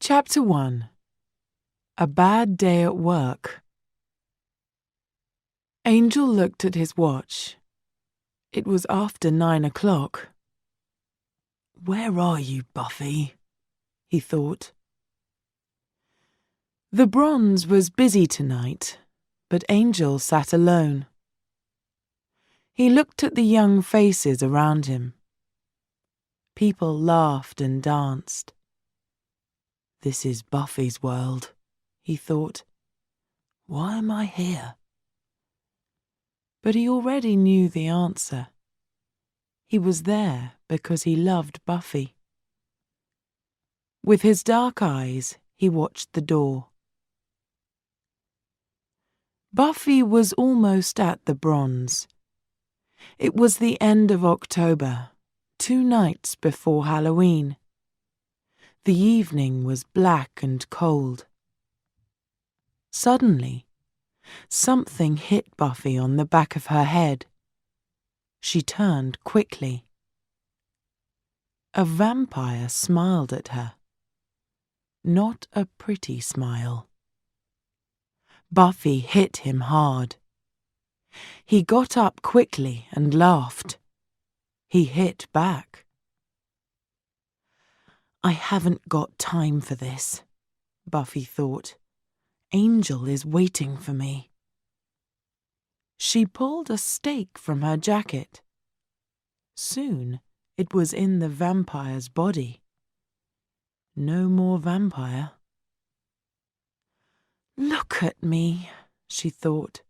Chapter 1. A Bad Day at Work. Angel looked at his watch. It was after 9 o'clock. "Where are you, Buffy?" he thought. The Bronze was busy tonight, but Angel sat alone. He looked at the young faces around him. People laughed and danced. This is Buffy's world, he thought. Why am I here? But he already knew the answer. He was there because he loved Buffy. With his dark eyes, he watched the door. Buffy was almost at the Bronze. It was the end of October, 2 nights before Halloween. The evening was black and cold. Suddenly, something hit Buffy on the back of her head. She turned quickly. A vampire smiled at her. Not a pretty smile. Buffy hit him hard. He got up quickly and laughed. He hit back. I haven't got time for this, Buffy thought. Angel is waiting for me. She pulled a stake from her jacket. Soon it was in the vampire's body. No more vampire. Look at me, she thought.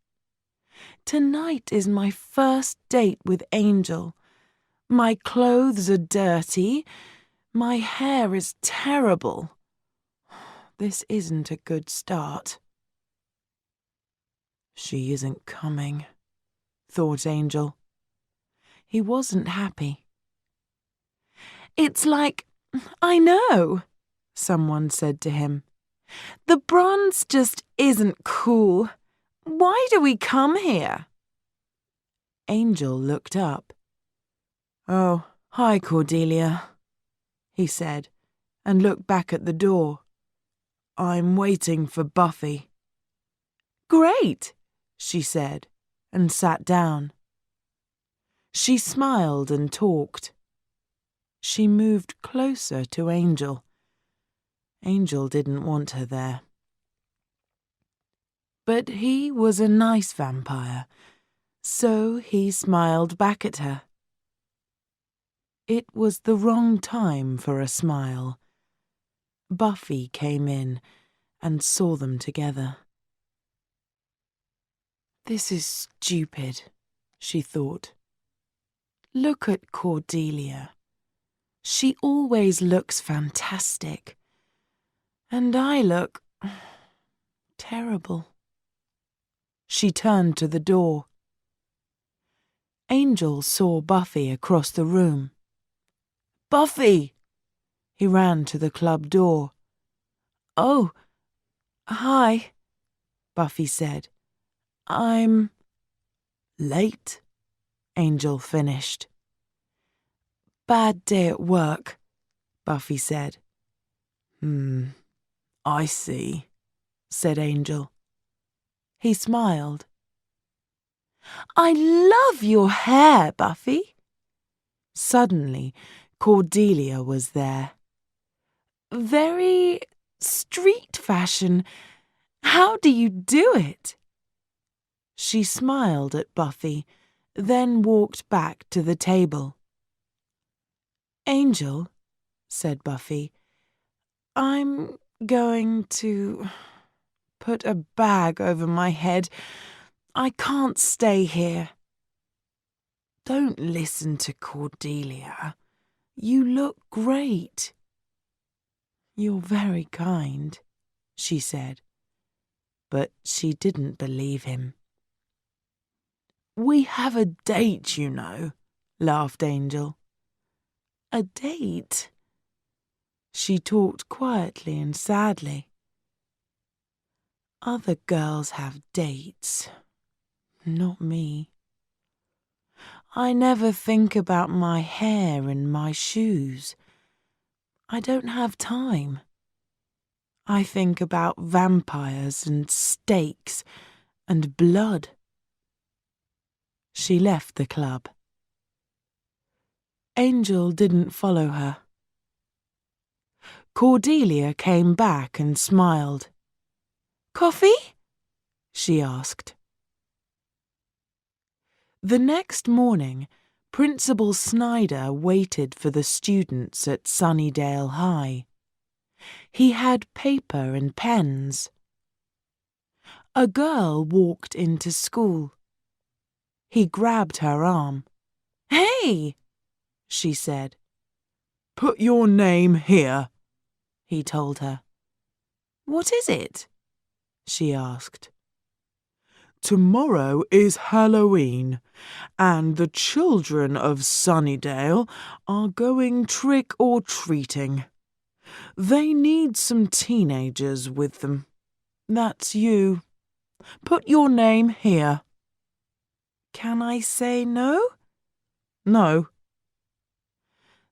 Tonight is my first date with Angel. My clothes are dirty. My hair is terrible. This isn't a good start. She isn't coming, thought Angel. He wasn't happy. It's like, I know, someone said to him. The Bronze just isn't cool. Why do we come here? Angel looked up. Oh, hi, Cordelia, he said, and looked back at the door. I'm waiting for Buffy. Great, she said, and sat down. She smiled and talked. She moved closer to Angel. Angel didn't want her there. But he was a nice vampire, so he smiled back at her. It was the wrong time for a smile. Buffy came in and saw them together. This is stupid, she thought. Look at Cordelia. She always looks fantastic. And I look terrible. She turned to the door. Angel saw Buffy across the room. Buffy! He ran to the club door. Oh, hi, Buffy said. I'm late, Angel finished. Bad day at work, Buffy said. I see, said Angel. He smiled. I love your hair, Buffy. Suddenly, Cordelia was there. Very street fashion. How do you do it? She smiled at Buffy, then walked back to the table. Angel, said Buffy, I'm going to put a bag over my head. I can't stay here. Don't listen to Cordelia. You look great. You're very kind, she said. But she didn't believe him. We have a date, you know, laughed Angel. A date? She talked quietly and sadly. Other girls have dates, not me. I never think about my hair and my shoes. I don't have time. I think about vampires and stakes and blood. She left the club. Angel didn't follow her. Cordelia came back and smiled. "Coffee?" she asked. The next morning, Principal Snyder waited for the students at Sunnydale High. He had paper and pens. A girl walked into school. He grabbed her arm. "Hey!" she said. "Put your name here," he told her. "What is it?" she asked. "Tomorrow is Halloween, and the children of Sunnydale are going trick-or-treating. They need some teenagers with them. That's you. Put your name here." "Can I say no?" "No."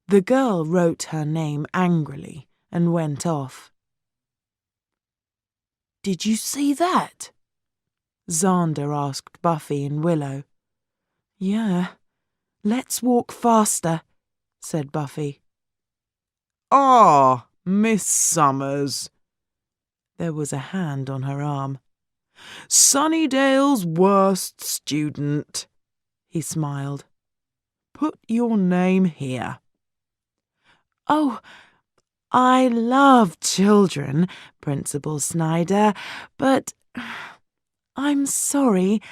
The girl wrote her name angrily and went off. "Did you see that?" Xander asked Buffy and Willow. "Yeah. Let's walk faster," said Buffy. "Ah, Miss Summers." There was a hand on her arm. "Sunnydale's worst student," he smiled. "Put your name here." "Oh, I love children, Principal Snyder, but I'm sorry.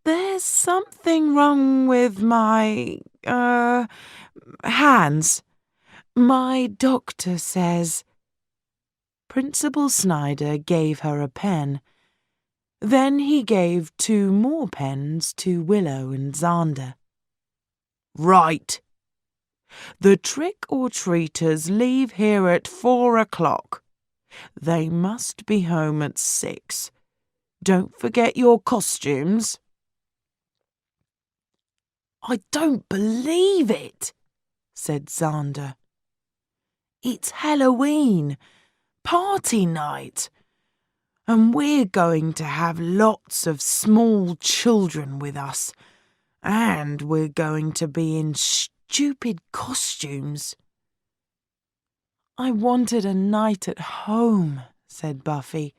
There's something wrong with my, hands. My doctor says." Principal Snyder gave her a pen. Then he gave 2 more pens to Willow and Xander. "Right. The trick-or-treaters leave here at 4 o'clock. They must be home at 6. Don't forget your costumes." "I don't believe it," said Xander. "It's Halloween, party night, and we're going to have lots of small children with us, and we're going to be in stupid costumes." "I wanted a night at home," said Buffy.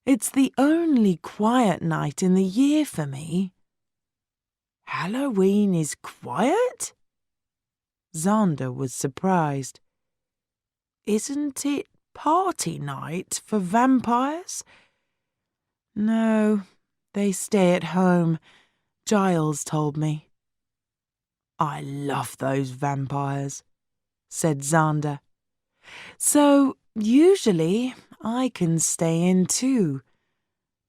"It's the only quiet night in the year for me." "Halloween is quiet?" Xander was surprised. "Isn't it party night for vampires?" "No, they stay at home, Giles told me." "I love those vampires," said Xander. "So usually I can stay in too,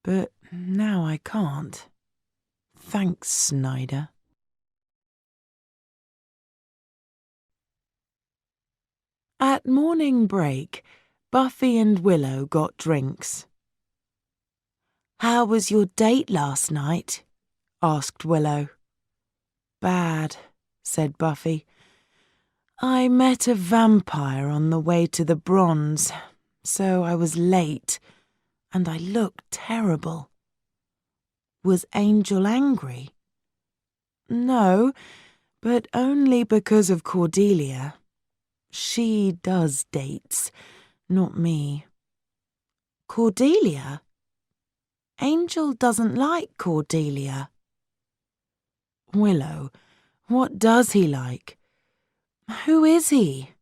but now I can't. Thanks, Snyder." At morning break, Buffy and Willow got drinks. "How was your date last night?" asked Willow. "Bad," said Buffy. "I met a vampire on the way to the Bronze, so I was late, and I looked terrible." "Was Angel angry?" "No, but only because of Cordelia. She does dates, not me." "Cordelia? Angel doesn't like Cordelia." "Willow, what does he like? Who is he?"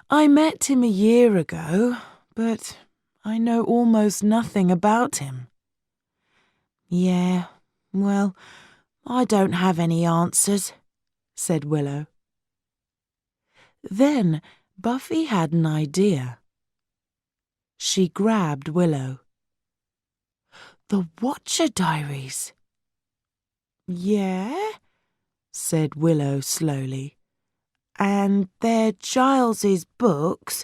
"I met him a year ago, but I know almost nothing about him." "Yeah, well, I don't have any answers," said Willow. Then Buffy had an idea. She grabbed Willow. "The Watcher Diaries." "Yeah?" said Willow slowly. "And they're Giles's books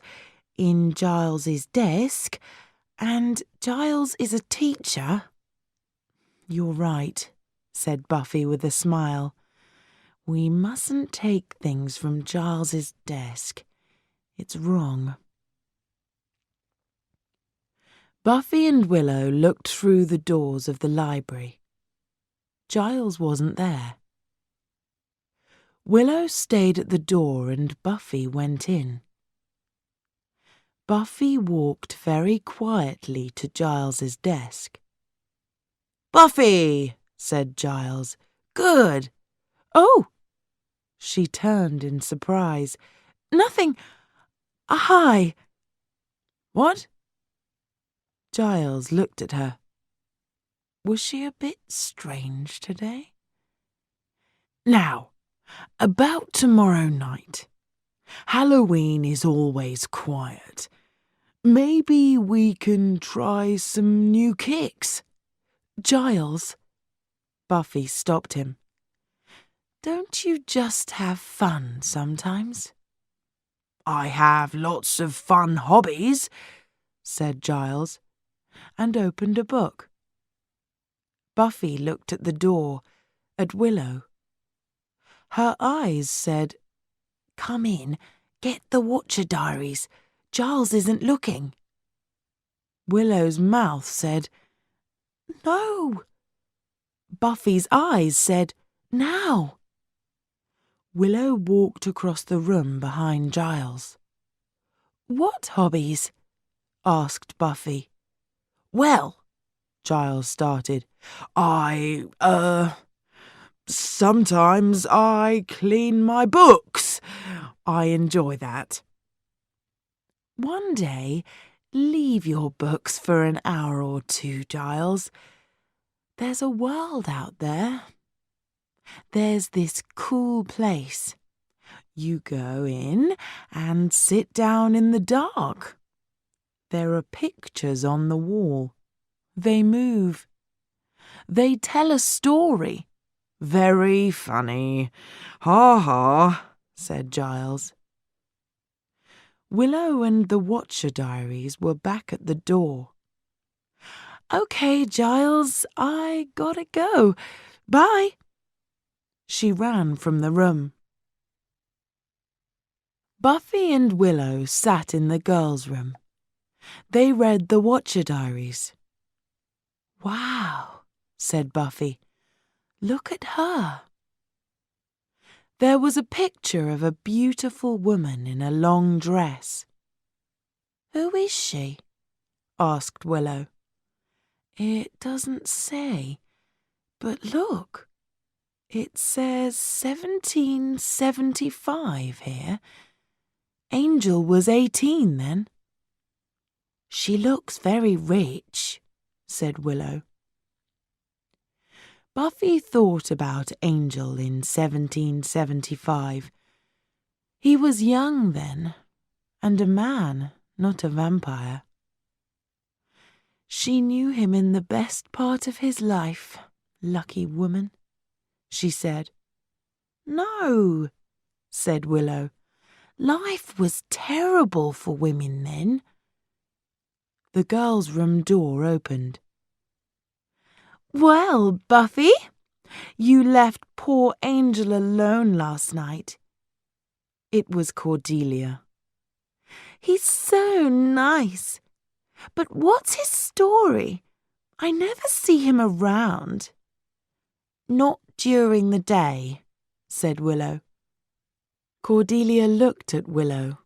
in Giles's desk, and Giles is a teacher." "You're right," said Buffy with a smile. "We mustn't take things from Giles's desk. It's wrong." Buffy and Willow looked through the doors of the library. Giles wasn't there. Willow stayed at the door and Buffy went in. Buffy walked very quietly to Giles's desk. "Buffy!" said Giles. "Good!" "Oh!" She turned in surprise. "Nothing. Hi." "What?" Giles looked at her. Was she a bit strange today? "Now, about tomorrow night. Halloween is always quiet. Maybe we can try some new kicks." "Giles," Buffy stopped him. "Don't you just have fun sometimes?" "I have lots of fun hobbies," said Giles, and opened a book. Buffy looked at the door, at Willow. Her eyes said, "Come in, get the Watcher Diaries. Giles isn't looking." Willow's mouth said, "No." Buffy's eyes said, "Now." Willow walked across the room behind Giles. "What hobbies?" asked Buffy. "Well," Giles started, sometimes I clean my books. I enjoy that." "One day, leave your books for an hour or two, Giles. There's a world out there. There's this cool place. You go in and sit down in the dark. There are pictures on the wall. They move. They tell a story." "Very funny. Ha ha," said Giles. Willow and the Watcher Diaries were back at the door. "Okay, Giles, I gotta go. Bye." She ran from the room. Buffy and Willow sat in the girls' room. They read the Watcher Diaries. "Wow," said Buffy. "Look at her." There was a picture of a beautiful woman in a long dress. "Who is she?" asked Willow. "It doesn't say, but look. It says 1775 here. Angel was 18 then." "She looks very rich," said Willow. Buffy thought about Angel in 1775. He was young then, and a man, not a vampire. She knew him in the best part of his life, lucky woman, she said. "No," said Willow. "Life was terrible for women then." The girls' room door opened. "Well, Buffy, you left poor Angel alone last night." It was Cordelia. "He's so nice. But what's his story? I never see him around." "Not during the day," said Willow. Cordelia looked at Willow.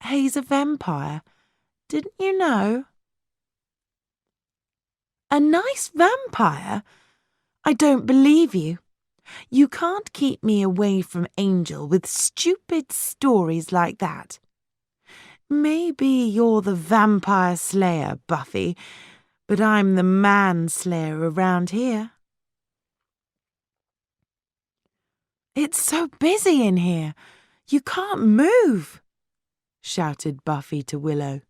"He's a vampire. Didn't you know?" "A nice vampire? I don't believe you. You can't keep me away from Angel with stupid stories like that. Maybe you're the vampire slayer, Buffy, but I'm the manslayer around here." "It's so busy in here. You can't move," shouted Buffy to Willow.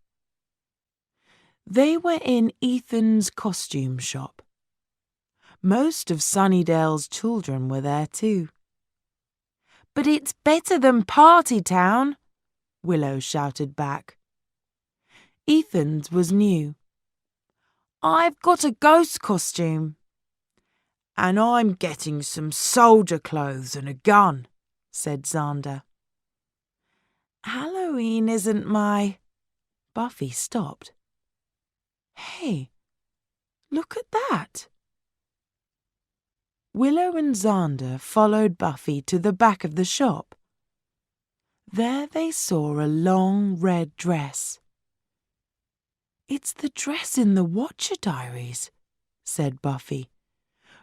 They were in Ethan's costume shop. Most of Sunnydale's children were there too. "But it's better than Party Town," Willow shouted back. Ethan's was new. "I've got a ghost costume." "And I'm getting some soldier clothes and a gun," said Xander. "Halloween isn't my—" Buffy stopped. Hey, look at that! Willow and Xander followed Buffy to the back of the shop. There they saw a long red dress. "It's the dress in the Watcher Diaries," said Buffy.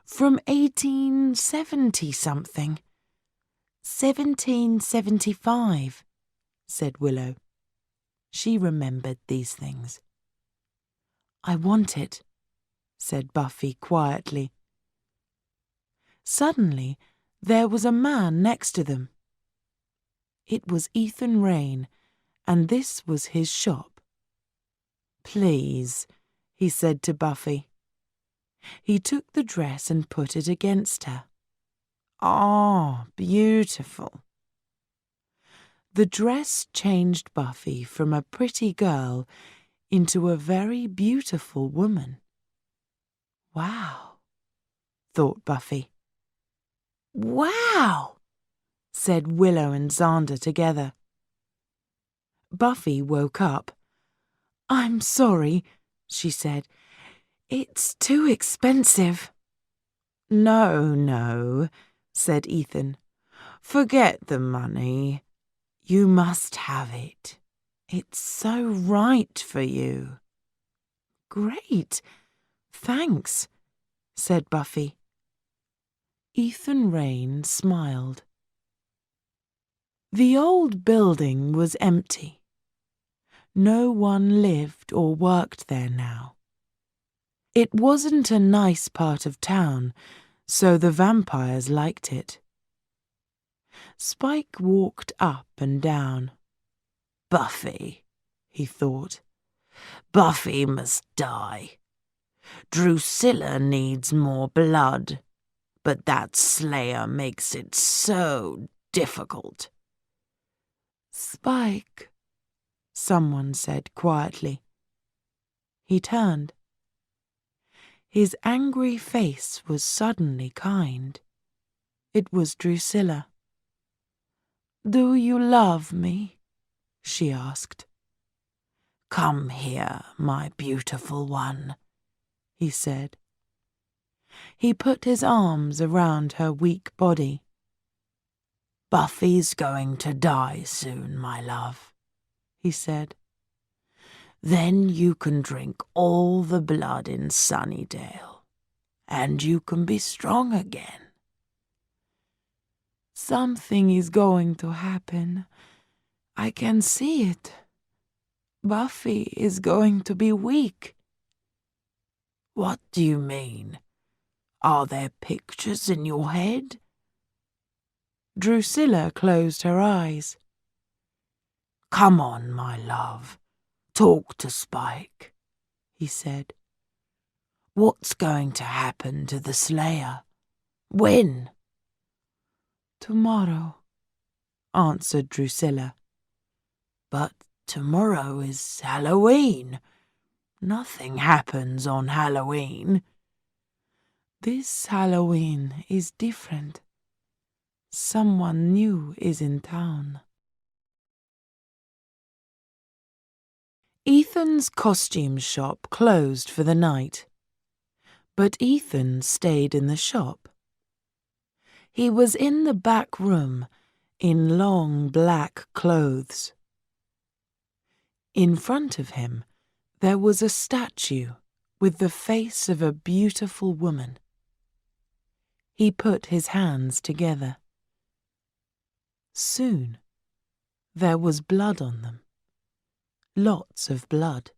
"From 1870-something. 1775, said Willow. She remembered these things. "I want it," said Buffy quietly. Suddenly, there was a man next to them. It was Ethan Rayne, and this was his shop. "Please," he said to Buffy. He took the dress and put it against her. "Ah, beautiful." The dress changed Buffy from a pretty girl into a very beautiful woman. "Wow," thought Buffy. "Wow," said Willow and Xander together. Buffy woke up. "I'm sorry," she said. "It's too expensive." No, said Ethan. "Forget the money. You must have it. It's so right for you." "Great, thanks," said Buffy. Ethan Rayne smiled. The old building was empty. No one lived or worked there now. It wasn't a nice part of town, so the vampires liked it. Spike walked up and down. "Buffy," he thought. "Buffy must die. Drusilla needs more blood, but that Slayer makes it so difficult." "Spike," someone said quietly. He turned. His angry face was suddenly kind. It was Drusilla. "Do you love me?" she asked. "Come here, my beautiful one," he said. He put his arms around her weak body. "Buffy's going to die soon, my love," he said. "Then you can drink all the blood in Sunnydale, and you can be strong again." "Something is going to happen. I can see it. Buffy is going to be weak." "What do you mean? Are there pictures in your head?" Drusilla closed her eyes. "Come on, my love. Talk to Spike," he said. "What's going to happen to the Slayer? When?" "Tomorrow," answered Drusilla. "But tomorrow is Halloween. Nothing happens on Halloween." "This Halloween is different. Someone new is in town." Ethan's costume shop closed for the night, but Ethan stayed in the shop. He was in the back room, in long black clothes. In front of him, there was a statue with the face of a beautiful woman. He put his hands together. Soon, there was blood on them. Lots of blood.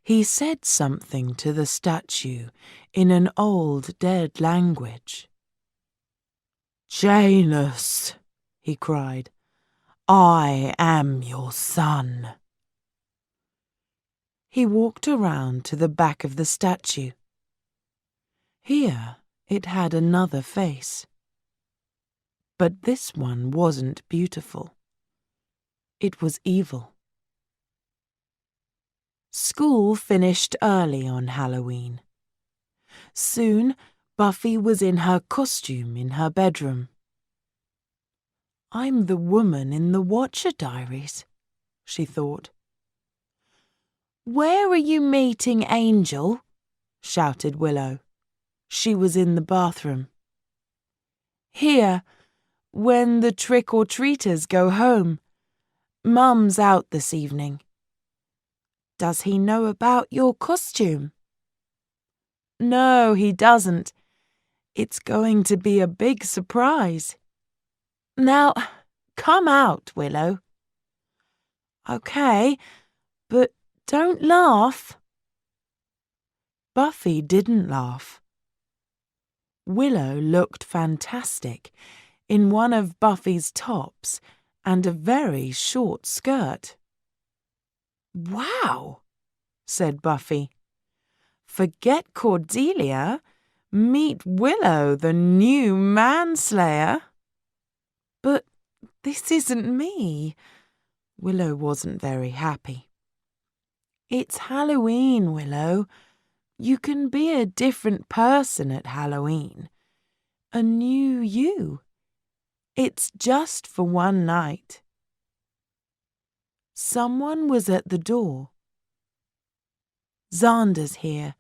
He said something to the statue in an old dead language. "Janus," he cried, "I am your son." He walked around to the back of the statue. Here it had another face. But this one wasn't beautiful. It was evil. School finished early on Halloween. Soon, Buffy was in her costume in her bedroom. "I'm the woman in the Watcher Diaries," she thought. Where are you meeting Angel? Shouted Willow. She was in the bathroom. Here, when the trick-or-treaters go home. Mum's out this evening. Does he know about your costume? No, he doesn't. It's going to be a big surprise. Now, come out, Willow. Okay, but don't laugh. Buffy didn't laugh. Willow looked fantastic in one of Buffy's tops and a very short skirt. Wow, said Buffy. Forget Cordelia. Meet Willow, the new manslayer. But this isn't me. Willow wasn't very happy. It's Halloween, Willow. You can be a different person at Halloween. A new you. It's just for one night. Someone was at the door. Xander's here.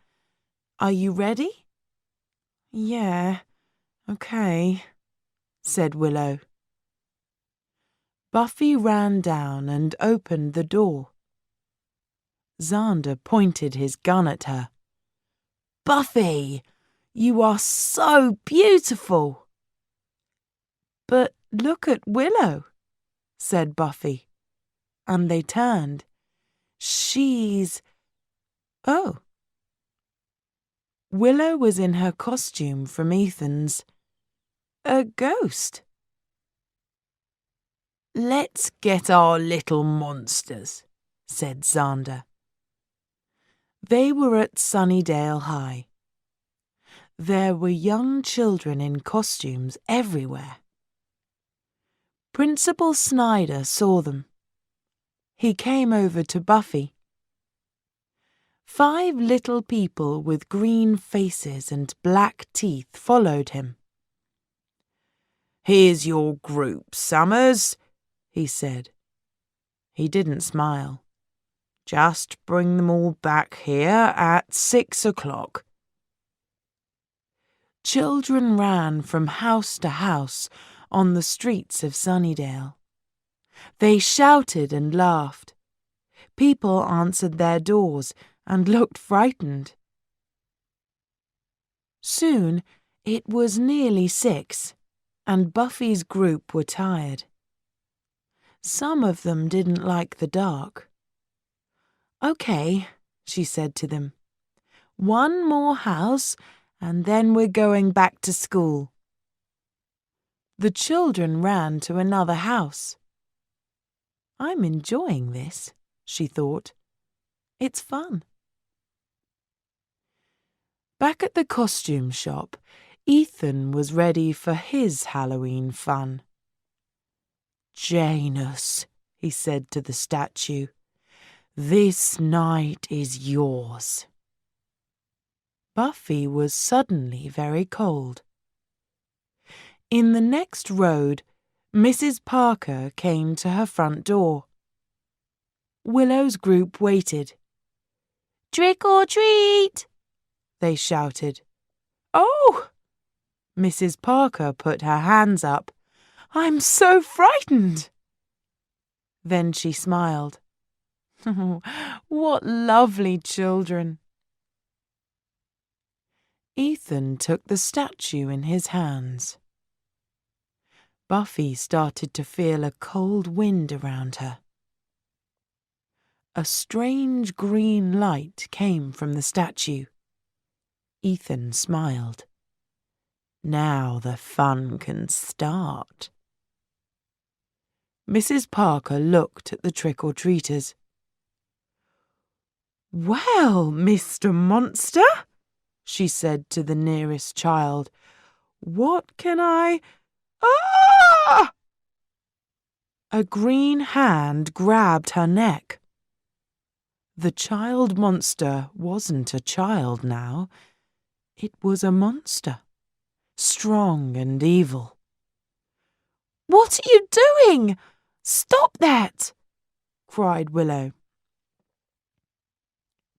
Are you ready? Yeah, okay, said Willow. Buffy ran down and opened the door. Xander pointed his gun at her. Buffy, you are so beautiful. But look at Willow, said Buffy, and they turned. She's... Oh. Willow was in her costume from Ethan's. A ghost. Let's get our little monsters, said Xander. They were at Sunnydale High. There were young children in costumes everywhere. Principal Snyder saw them. He came over to Buffy. 5 little people with green faces and black teeth followed him. Here's your group, Summers, he said. He didn't smile. Just bring them all back here at 6 o'clock. Children ran from house to house on the streets of Sunnydale. They shouted and laughed. People answered their doors and looked frightened. Soon it was nearly 6, and Buffy's group were tired. Some of them didn't like the dark. Okay, she said to them. 1 more house, and then we're going back to school. The children ran to another house. I'm enjoying this, she thought. It's fun. Back at the costume shop, Ethan was ready for his Halloween fun. Janus, he said to the statue, this night is yours. Buffy was suddenly very cold. In the next road, Mrs. Parker came to her front door. Willow's group waited. Trick or treat! They shouted. Oh! Mrs. Parker put her hands up. I'm so frightened! Then she smiled. What lovely children! Ethan took the statue in his hands. Buffy started to feel a cold wind around her. A strange green light came from the statue. Ethan smiled. Now the fun can start. Mrs. Parker looked at the trick-or-treaters. Well, Mr. Monster, she said to the nearest child, what can I... Ah! A green hand grabbed her neck. The child monster wasn't a child now. It was a monster, strong and evil. What are you doing? Stop that! Cried Willow.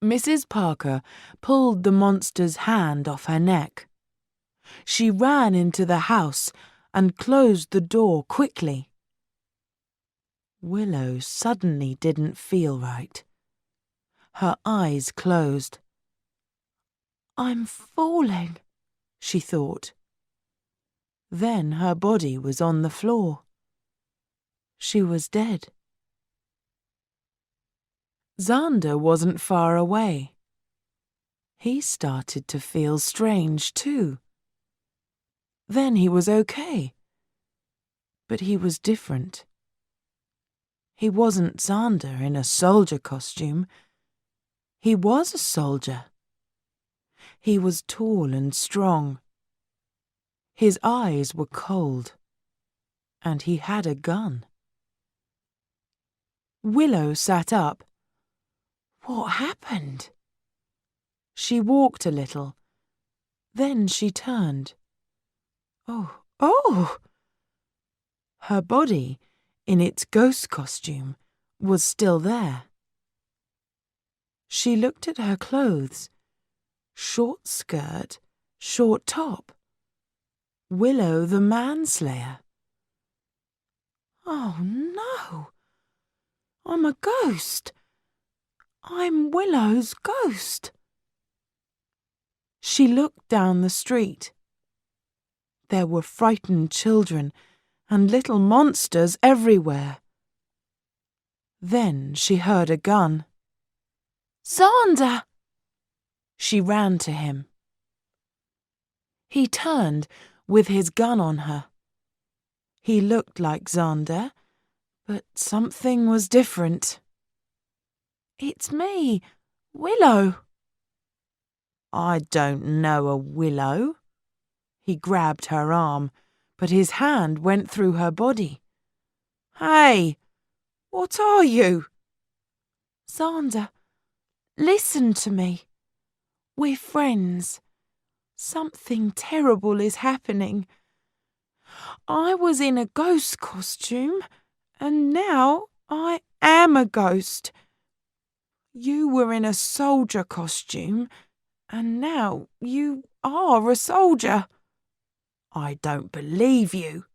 Mrs. Parker pulled the monster's hand off her neck. She ran into the house and closed the door quickly. Willow suddenly didn't feel right. Her eyes closed. "I'm falling," she thought. Then her body was on the floor. She was dead. Xander wasn't far away. He started to feel strange too. Then he was okay. But he was different. He wasn't Xander in a soldier costume. He was a soldier. He was tall and strong. His eyes were cold. And he had a gun. Willow sat up. What happened? She walked a little. Then she turned. Oh! Her body, in its ghost costume, was still there. She looked at her clothes. Short skirt, short top. Willow the manslayer. Oh no! I'm a ghost. I'm Willow's ghost. She looked down the street. There were frightened children and little monsters everywhere. Then she heard a gun. "Xander!" She ran to him. He turned with his gun on her. He looked like Xander, but something was different. "It's me, Willow." "I don't know a Willow." He grabbed her arm, but his hand went through her body. "Hey, what are you?" "Xander, listen to me. We're friends. Something terrible is happening. I was in a ghost costume, and now I am a ghost. You were in a soldier costume, and now you are a soldier. I don't believe you."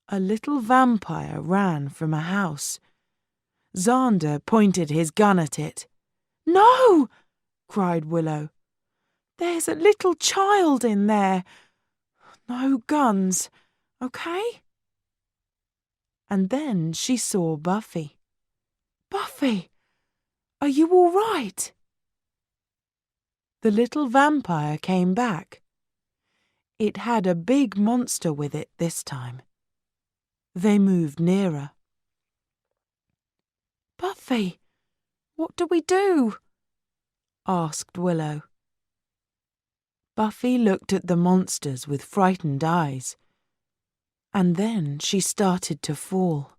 A little vampire ran from a house. Xander pointed his gun at it. "No!" cried Willow. "There's a little child in there. No guns, okay?" And then she saw Buffy. "Buffy, are you all right?" The little vampire came back. It had a big monster with it this time. They moved nearer. "Buffy, what do we do?" asked Willow. Buffy looked at the monsters with frightened eyes, and then she started to fall.